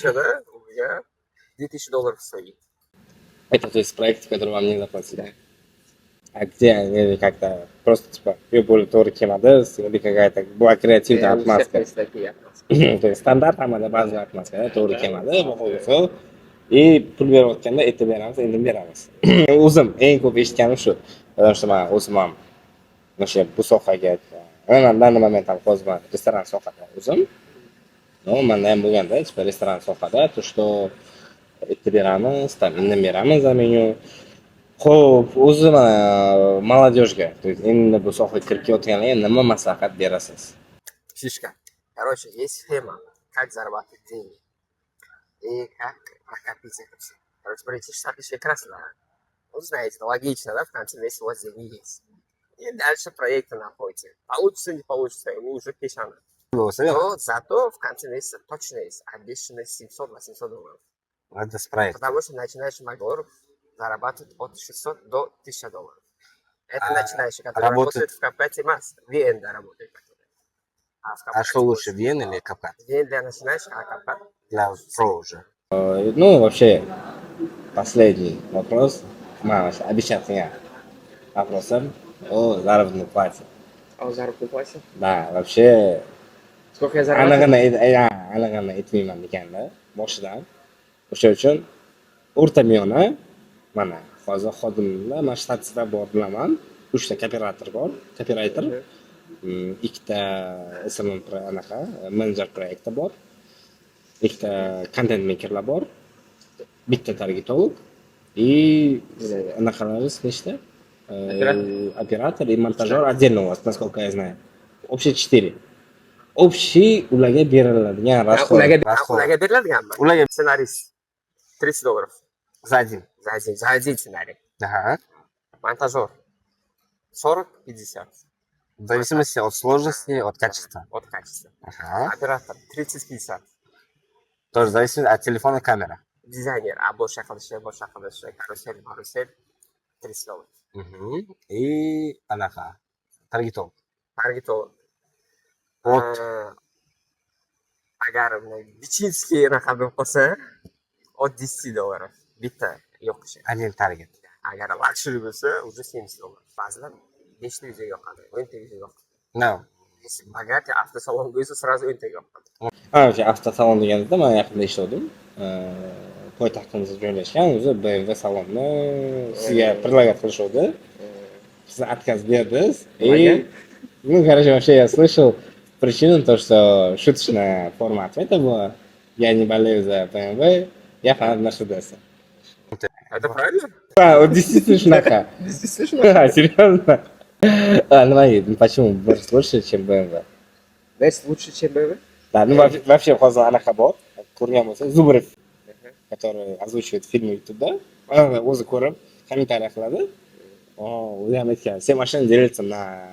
Да, у меня $2000 стоит. Это то есть проект, который вам не заплатили. А где они как-то просто типа более to'g'ri kelmadi или какая-то была креативная У всех отмазка. есть такие отмазки. То есть стандарт hamada ba'zi отмазка, to'g'ri kelmadi, bu и pul berayotganda aytib beramiz, endi beramiz. O'zim eng ko'p eshitganim shu. Потому что man o'zim ham o'sha bu sohaga на данный момент ham hozir man restoran sohada o'zim. No, manda ham bo'lganda, tипа restoran sohada то, что aytib beramiz, там indin beramiz za menyu. Xo'p, o'zi mana молодежьga, то есть endi bu sohaga kirib kelayotganlarga nima maslahat berasiz? Фишка. Короче, есть схема, как зарабатывать деньги и как накопить это все. Короче, политическая прекрасно. Ну, знаете, логично, да, в конце месяца у вас деньги есть. И дальше проекты находите. Получится, не получится, ему уже печально. Но зато в конце месяца точно есть обещанные $700-800. Это с проекта. Потому что начинающий магор зарабатывает от $600 до $1000. Это начинающий, который работает в Капкате Масс. VN работает. А что лучше, VN или Капкат? VN для начинающих, а Капкат Для про уже. Ну, вообще, последний вопрос. Мама, обещать меня вопросом о заработной плате. О заработной плате? Да, вообще... Сколько я зарабатываю? Anag'ini aytmayman ekanda boshidan. O'sha uchun o'rtamiyona mana hozir xodimlar mana shtatda bor bilaman. 3 ta operator bor, operator. 2 ta SMM anaqa menejer proyektda bor. 2 ta content makerlar bor. 1 ta targetolog и anaqalarimiz nechta? Оператор и монтажер отдельно у вас, насколько я знаю. Общий 4. Общий ularga beriladigan расход. Ularga beriladiganmi? Ularga Сценарист $30 за один. За один сценарий. Ага. Монтажер 40-50. В зависимости от сложности, от качества. От качества. Ага. Оператор 30-50. Тоже зависит от телефона и камеры. Dizayner, boshqa qilishi, karuselь $30. И anaqa targetolog. Agar Bichinsky anaqa bo'lib qolsa, от $10 bitta yoqishi. Один target. Agar luxury bo'lsa, уже $70. Ba'zilar 5 ta yuzaga yoqadi, 10 ta yuzaga yoqadi. No. Bogati avtosalon bo'lsa, сразу 10 ta yoqadi. O'sha avtosalon deganingizda men yaqinda ishlavdim. Poytaxtimizda joylashgan, o'zi BMW salonni sizga предлагать qilishdi. Siz отказ бердingiz. Ну, короче, вообще я слышал причину, то, что шуточная форма ответа была. Я не болею за BMW, я фанат Мерседеса. Это правильно? Вот действительно шнаха. Действительно? Серьезно? Ну почему? Может, лучше, чем BMW? Значит, лучше, чем BMW? Да, ну вообще hozir anaqa bor, ko'rgan bo'lsa, Zubrev, который озвучивает фильмы туда, o'zi ko'rib, kommentariy qiladi. O'zi ham aytgan, все машины делятся на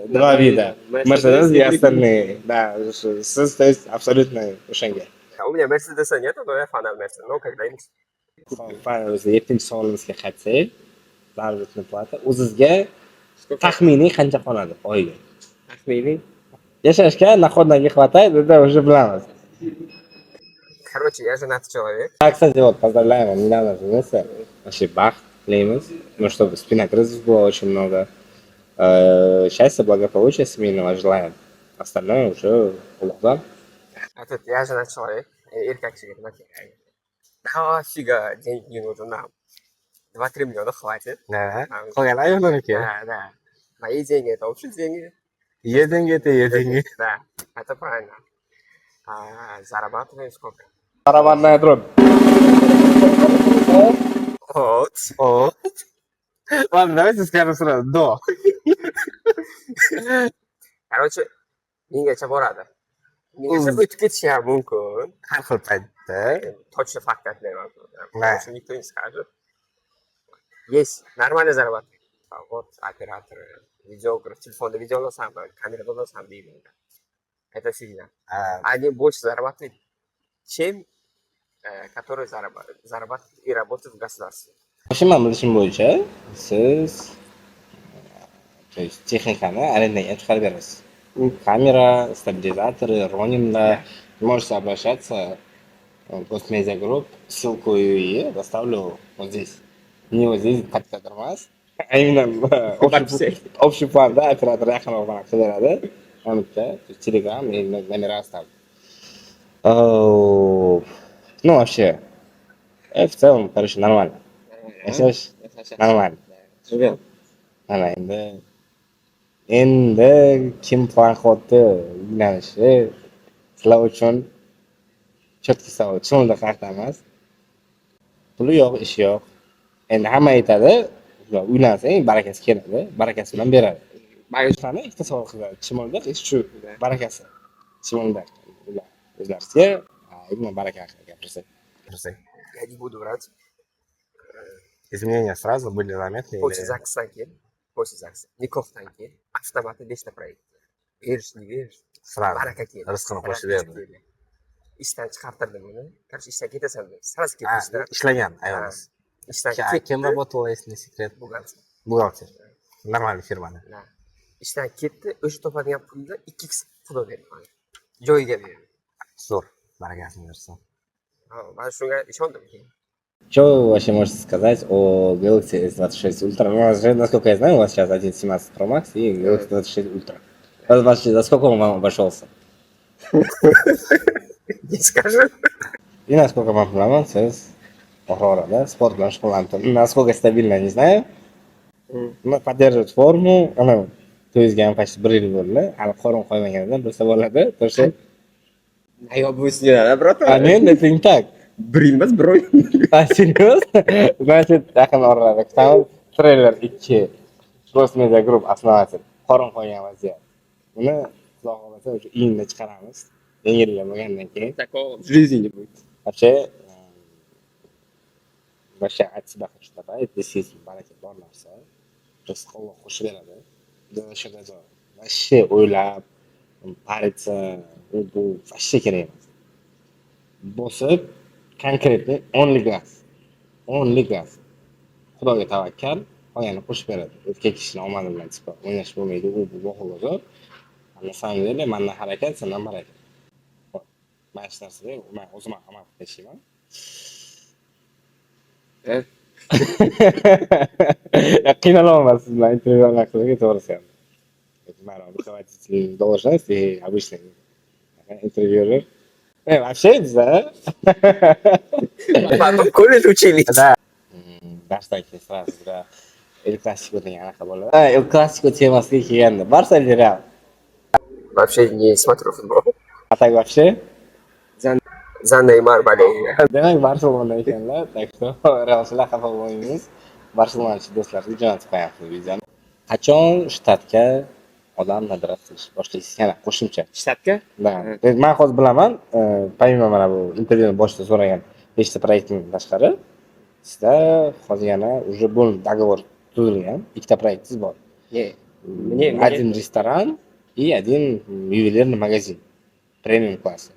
два вида. Mercedes и остальные. Да, siz, то есть, абсолютно o'shanga. У меня Мерседеса нет, но я фанат Мерседеса. Ну, когда-нибудь. O'zi 7-savolimizga qaytsak, заработная plata o'zizga taxminiy qancha qoladi oyiga? Taxminiy? Yashashga находнagi хватает, это уже bilamiz. Короче, я женатый человек. Кстати, вот, поздравляем, недавно женился. Вообще бах, клеймус. Ну, чтобы спина крызов было очень много. Счастья, благополучия семейного желаем. Остальное уже улыбка. Я женатый человек. Erkak дофига денег не нужно нам. 2-3 миллиона хватит. Да. Qolgan ayollarniki. Да. Мои деньги это общие деньги. Ее деньги это ее деньги. Да, это правильно. Зарабатываем сколько? Барабанная дробь. Вот. Ладно, давайте скажем сразу. До. Короче, mengacha boradi. Mengacha o'tib ketishi ham mumkin. Har xil paytda. Точно факт aytmayman. Потому что никто не скажет. Есть нормальный заработок. Вот операторы, видеограф, телефонda video olasam, kamerada olasam deyman. Это сильно. Они больше зарабатывают, чем которые зарабатывают и работают в государстве. Вообще, men bilishim bo'yicha, siz texnikani arendaga chiqarib berasiz. Камера, стабилизаторы, ронинlar, можете обращаться Госмедиа Групп, ссылку и доставлю вот здесь. Не вот здесь, подписаться вас. А именно общий план, да, оператор Яханов бana qidiradi. Anita, Telegram и номера оставлю. Ну, вообще, в целом, короче, нормально. Yashash nормально. Живем. Mana endi kim farqoti uylanishi sizlar uchun четкий savol, chinda qarta emas. Puli yo'q, ishi yo'q. Endi hamma aytadi, uylansang barakasi keladi, barakasi bilan beradi. Qani ikkita savol qiladi. Chimildiq, ish shu barakasi. Chimildiq ular o'zlariga именно baraka haqida gapirsak. Я не буду врать. Изменения сразу были заметны После или ЗАГСа keyin, после ЗАГСа, nikohdan keyin avtomatda 5 ta proyekt. Berish, ne berish. сразу Baraka keldi. rizqini qo'shib berdi? Ishdan chiqartirdim uni. Короче, ishdan ketasan deb. Сразу ketdi ishdan. Ishlagan ayolimiz. Ishdan Kim работал, если не секрет? Buxgalter. Бухгалтер. Нормальная фирма. Ha. Ishdan ketdi, o'sha topadigan pulni 2x xudo berdi menga. Joyiga berdi. Zo'r, barakasini bersin. Ha, men shunga ishondim keyin. Что вы вообще можете сказать о Galaxy S26 Ultra? Ну, у вас же, насколько я знаю, у вас сейчас 1.17 Pro Max и Galaxy 26 Ultra. За сколько он вам обошелся? Не скажу. И насколько вам bilaman, siz oxirida sport bilan shug'ullanib насколько стабильно, не знаю. Но поддерживает форму. Ana to'yingizga ham почти 1 yil bo'ldi. Hali qorin qo'ymaganidan bilsa bo'ladi. To'sha. Ayo bo'lsin, bratan. А нет, это не так. 1 yil emas, 1 oy. А, серьезно? Значит, yaqin orada kutamiz. Trailer 2. Gosmedia Group основатель. Qorin qo'ygan vaziyat. Uni xudo xohlasa o'sha iyunda chiqaramiz. Yangi yilga bo'lgandan keyin. Такого в жизни не будет. Вообще от себя хочу добавить, действительно, baraka bor narsa. Rizq Alloh qo'shib beradi. Вообще o'ylab, parиться, bu вообще kerak emas. Bosib, konkretniy only gaz. Xudoga tavakkal, qolganini qo'shib beradi. Erkak kishini omadi bilan chiqib o'ynash bo'lmaydi, u bu ho'loga. На самом деле, mandan harakat, sendan baraka. Mana shu narsaga men o'zim amal qilishim. Qiynalaman siz bilan intervyular qilishga to'g'risi ham. Mana rukovodитель должность и обычный интервьюер. Вообще, да? Потом колледж учились. Да. Darsdan keyin sразу да. El Clasico degan anaqa bo'ladi. El Clasico temasiga kelganda, Barsa или Real? Вообще не смотрю футбол. А так вообще? За Неймар болею. Demak, Barselona ekanlar. Так что Realchilar xafa bo'lmaymiz. Barselonachi do'stlarga jo'natib qo'yamiz videoni. Qachon shtatga odam nabrat qilish boshlaysiz? Yana qo'shimcha. Shtatga? Да. Men hozir bilaman, помимо mana bu intervyuni boshida so'ragan 5 ta proyektdan tashqari, sizda hozir yana уже bo'lib договор tuzilgan 2 ta proyektingiz bor. Мне Один ресторан и один ювелирный магазин. Премиум класса.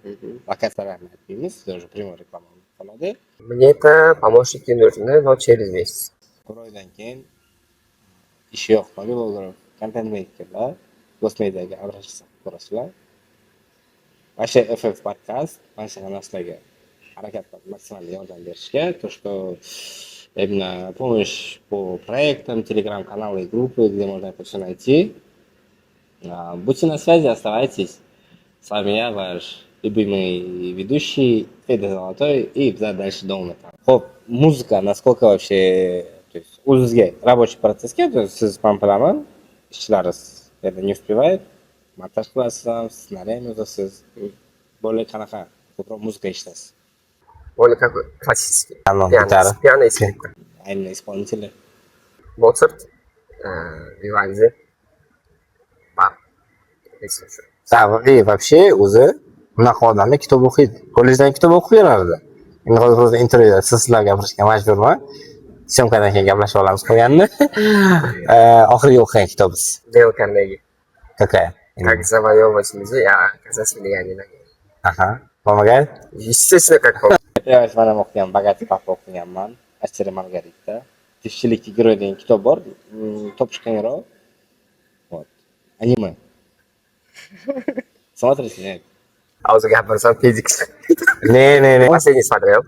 Lokatsiyalarni aytmaymiz, sizlar уже прямой reklama qiladi. Мне это помощники нужны, но через месяц. Bir oydan keyin ishi yo'q bloger, content makerlar Gosmediaga avrashsa ko'rasizlar. Вообще FF подкаст mana shu narsalarga harakat qilib maksimal yordam berishga, то что именно помощь по проектам, телеграм-каналы и группы, где можно это все найти. Будьте на связи, оставайтесь. С вами я, ваш любимый ведущий Федор Золотой, и дальше дома. Хоп, музыка, насколько вообще, то есть o'zizga рабочий процессga, то есть siz ham bilaman, ishlaringiz endi не успевает, montaj qilasiz, ssenariy yozasiz, более qanaqa ko'proq muzika ishlaysiz. Более как классический. Гитара. Пиано и скрипка. Ayni исполнители. Моцарт, Вивальди, Бах. И вообще o'zi bunaqa odamlar kitob o'qiydi. Kollejdan kitob o'qib berardi. Endi hozir intervyuda sizlar gapirishga majburman. Syomkadan keyin gaplashib olamiz qolganini. Oxirgi o'qigan kitobingiz Дейл Карнеги. какая? Как завоевывать людей, а оказаться миллионером. Ага. Помогает? Естественно, как он. Yo'q, men ham o'qigan, Bogатый papa o'qiganman. Asteri Margarita. Тысячеликий герой degan kitob bor. Top chiqqan gero. Вот. Аниме. Смотрите, нет? Hozir gapirsam fizik. Ne. Последний смотрел.